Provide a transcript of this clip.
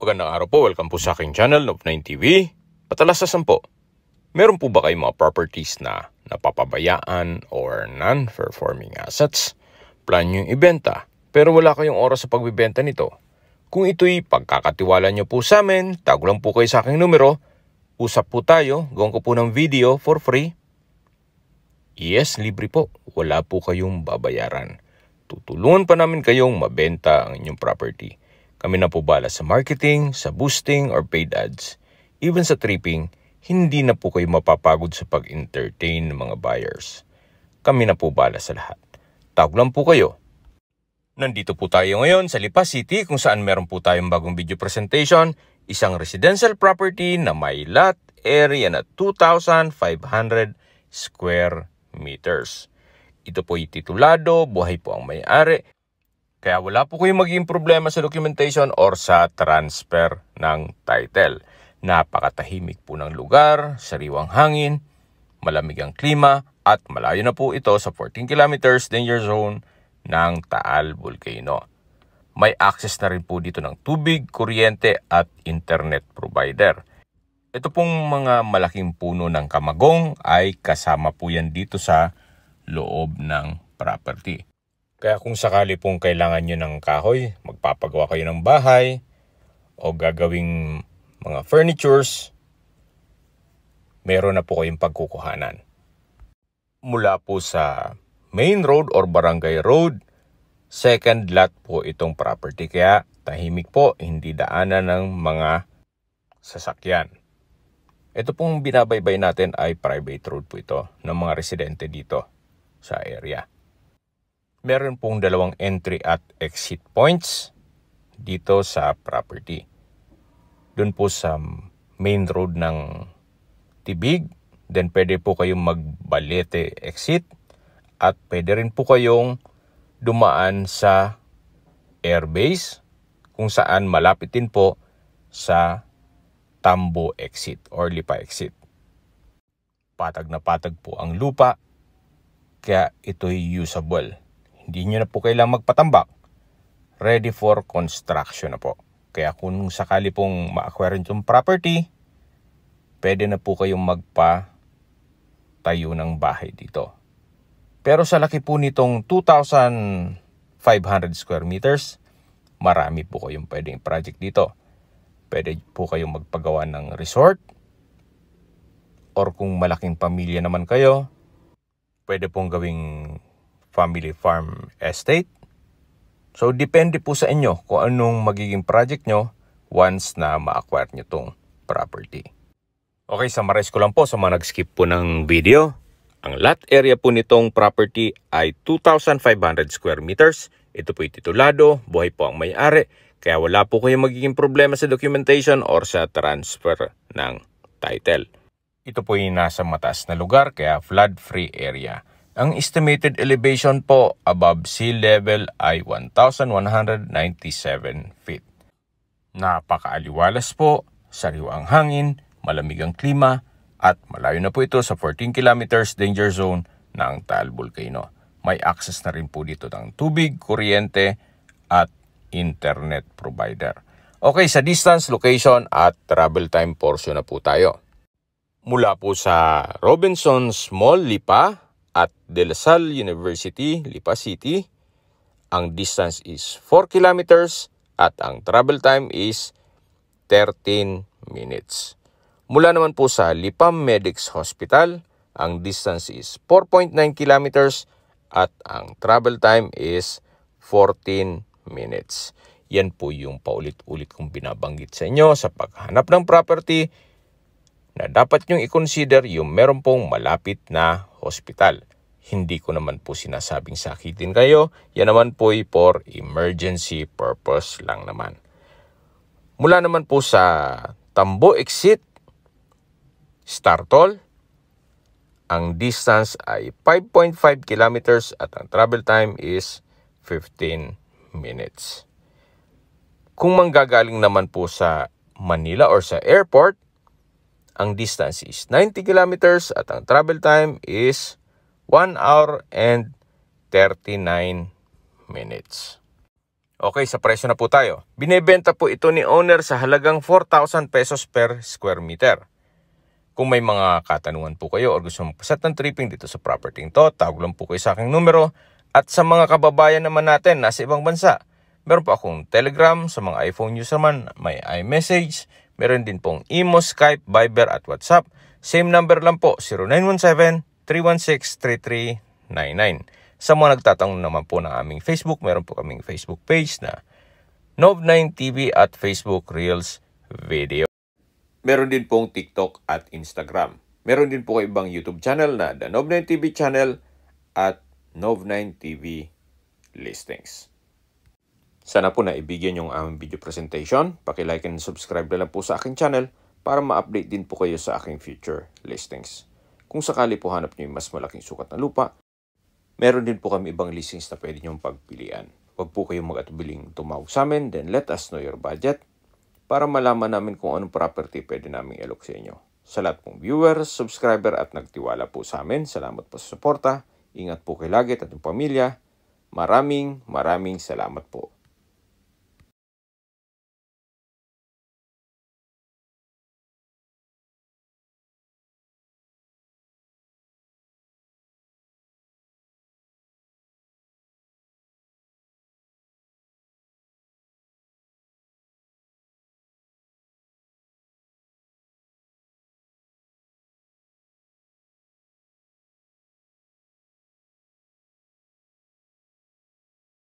Magandang araw po, welcome po sa aking channel, Nov9TV. Patalasasan po, meron po ba kayong mga properties na napapabayaan or non-performing assets? Plan nyo yung ibenta, pero wala kayong oras sa pagbibenta nito. Kung ito'y pagkakatiwala nyo po sa amin, tago lang po kayo sa aking numero, usap po tayo, gawin ko po ng video for free. Yes, libre po, wala po kayong babayaran. Tutulungan pa namin kayong mabenta ang inyong property. Kami na po bala sa marketing, sa boosting or paid ads. Even sa tripping, hindi na po kayo mapapagod sa pag-entertain ng mga buyers. Kami na po bala sa lahat. Tawag lang po kayo. Nandito po tayo ngayon sa Lipa City kung saan meron po tayong bagong video presentation. Isang residential property na may lot area na 2,500 square meters. Ito po titulado, buhay po ang may-ari. Kaya wala po kayong magiging problema sa documentation or sa transfer ng title. Napakatahimik po ng lugar, sariwang hangin, malamig ang klima, at malayo na po ito sa 14 kilometers danger zone ng Taal Volcano. May access na rin po dito ng tubig, kuryente at internet provider. Ito pong mga malaking puno ng kamagong ay kasama po yan dito sa loob ng property. Kaya kung sakali pong kailangan nyo ng kahoy, magpapagawa kayo ng bahay, o gagawing mga furnitures, meron na po kayong pagkukuhanan. Mula po sa main road or barangay road, second lot po itong property. Kaya tahimik po, hindi daanan ng mga sasakyan. Ito pong binabaybay natin ay private road po ito ng mga residente dito sa area. Meron pong dalawang entry at exit points dito sa property. Doon po sa main road ng Tibig, then pwede po kayong magbalete exit at pwede rin po kayong dumaan sa airbase kung saan malapit din po sa Tambo exit or Lipa exit. Patag na patag po ang lupa, kaya ito'y usable. Hindi nyo na po kailangang magpatambak. Ready for construction na po. Kaya kung sakali pong ma-acquire yung property, pwede na po kayong magpatayo ng bahay dito. Pero sa laki po nitong 2,500 square meters, marami po kayong pwedeng project dito. Pwede po kayong magpagawa ng resort. Or kung malaking pamilya naman kayo, pwede pong gawing family farm estate. So, depende po sa inyo kung anong magiging project nyo once na ma-acquire nyo tong property. Okay, summarize ko lang po sa mga nag-skip po ng video. Ang lot area po nitong property ay 2,500 square meters. Ito po titulado, buhay po ang may-ari. Kaya wala po kayong magiging problema sa documentation or sa transfer ng title. Ito po yung nasa mataas na lugar, kaya flood-free area. Ang estimated elevation po above sea level ay 1,197 feet. Napakaaliwalas po, sariwang hangin, malamig ang klima, at malayo na po ito sa 14 kilometers danger zone ng Taal Volcano. May access na rin po dito ng tubig, kuryente, at internet provider. Okay, sa distance, location, at travel time portion na po tayo. Mula po sa Robinsons Mall, Lipa, at De La Salle University, Lipa City, ang distance is 4 kilometers at ang travel time is 13 minutes. Mula naman po sa Lipa Medics Hospital, ang distance is 4.9 kilometers at ang travel time is 14 minutes. Yan po yung paulit-ulit kong binabanggit sa inyo sa paghanap ng property na dapat nyong i-consider yung meron pong malapit na hospital. Hindi ko naman po sinasabing sakitin kayo. Yan naman po for emergency purpose lang naman. Mula naman po sa Tambo exit, Startol, ang distance ay 5.5 kilometers at ang travel time is 15 minutes. Kung manggagaling naman po sa Manila or sa airport, ang distance is 90 kilometers at ang travel time is 1 hour and 39 minutes. Okay, sa presyo na po tayo. Binebenta po ito ni owner sa halagang 4,000 pesos per square meter. Kung may mga katanungan po kayo o gusto mong paset ng tripping dito sa property to, tawag lang po kayo sa aking numero. At sa mga kababayan naman natin nasa ibang bansa, meron po akong Telegram. Sa mga iPhone user man, may iMessage. Meron din pong Imo, Skype, Viber at WhatsApp. Same number lang po, 0917-316-3399. Sa mga nagtatanong naman po ng aming Facebook, meron po kaming Facebook page na Nov9TV at Facebook Reels Video. Meron din pong TikTok at Instagram. Meron din po ibang YouTube channel na The Nov9TV Channel at Nov9TV Listings. Sana po naibigyan yung aming video presentation. Paki-like and subscribe na lang po sa aking channel para ma-update din po kayo sa aking future listings. Kung sakali po hanap nyo yung mas malaking sukat na lupa, meron din po kami ibang listings na pwede nyong pagpilian. Huwag po kayong mag-atubiling tumawag sa amin, then let us know your budget para malaman namin kung anong property pwede namin i-alok sa inyo. Sa lahat pong viewers, subscriber at nagtiwala po sa amin, salamat po sa suporta. Ingat po kayo lagi at ating pamilya. Maraming salamat po.